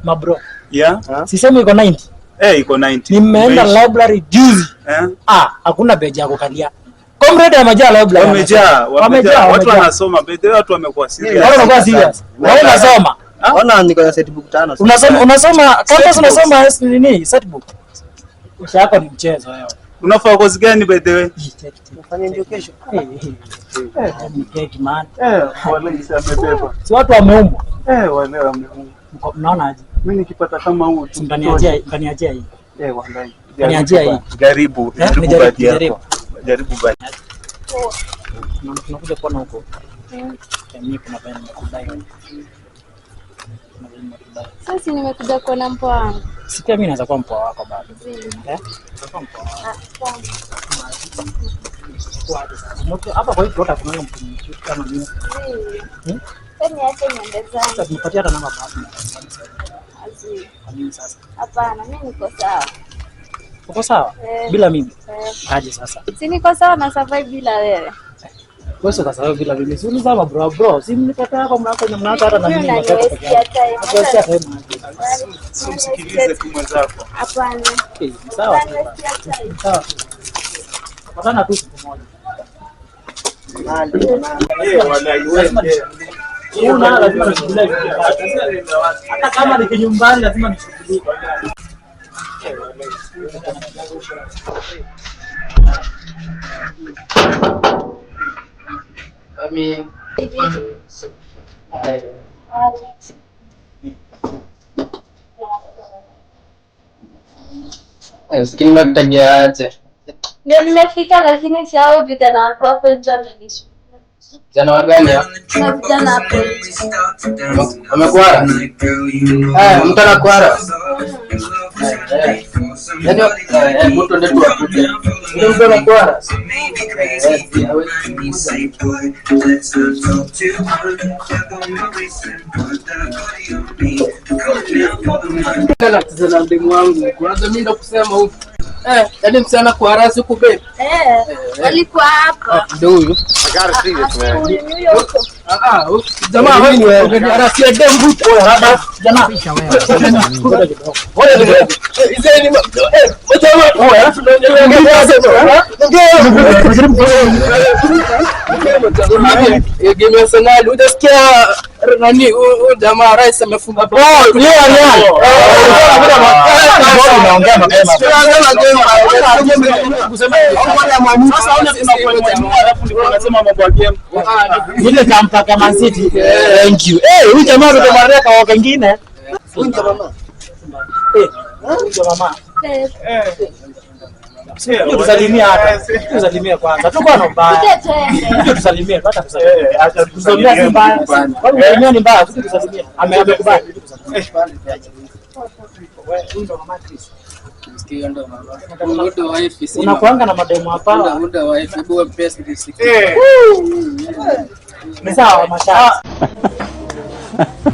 Mabro. Yeah. Sisemi iko 90. Iko 90. Nimeenda library juzi. Hakuna page ya kukalia. Comrade amejaa library. Wamejaa. Watu wanasoma, watu wamekuwa serious. Watu wamekuwa serious. Wewe unasoma? Ona niko na setbook 5. Unasoma campus, unasoma nini? Setbook. Kisha yako ni mchezo wewe. Unafaa course gani by the way? Ufanye education. Ni cake man. Wale amebeba. Si watu wameumbwa. Wale wameumbwa. Mnaona aje? Mimi nikipata kama huu Kaniachia hii. Wallahi. Kaniachia hii. Jaribu baadhi yako. Jaribu baadhi. Tunakuja kuona huko. Mimi kuna baya nimekudai. Sasa nimekuja kuona mpoa wangu. Sikia mimi naweza kuwa mpoa wako bado. Kwa mpoa. Hapa kwa hiyo kuna mtu kama mimi. Kwani acha niende zangu. Sasa nipatie hata namba basi. Azi. Sasa. Hapana, mimi niko sawa. Uko sawa? Bila mimi. Aje sasa. Si niko sawa na survive bila wewe. Wewe sio sawa bila mimi. Si unizama bro. Si mnikataa hapo mnaacha hata na mimi nataka. Usikilize tu mwenzako. Hapana. Sawa. Sawa. Patana tu siku moja. Lazima nishughulikie. Hata kama ni nyumbani lazima nishughulikie. Skin magtanya aje. Ndio nimefika lakini sio vijana hapo journalist. Jana gani? Na vijana hapo. Amekwara? Mtu anakwara. Ndio mtu ndio tuakuje. Ndio mtu anakwara. Kana tazama ndemu wangu. Kwanza mimi ndo kusema huko. Yaani msichana kwa rasi huko babe. Alikuwa hapa. Ndio huyu. Jamaa wewe unaniarasia dembu hapa. Jamaa. Wewe. Izeni jamaa. Wewe alafu ndio game Arsenal unasikia nani jamaa rais amefunga bao. Unaongea mapema. Unasema mambo ya game. Ile kampaka Man City. Thank you. Huyu jamaa ndo mara kwa wengine. Huyu jamaa. Huyu jamaa. Tusalimia hata. Tusalimia kwanza. Tuko na mbaya. Tusalimie hata tusalimie. Acha tusalimie si mbaya. Kwani mwenyewe ni mbaya, tusalimie. Amekubali. Wewe ndo mama Chris. Sikia ndo mama. Ndo wife. Unakuanga na mademo hapa. Ndo wife bwa pesa ni sawa mashaka.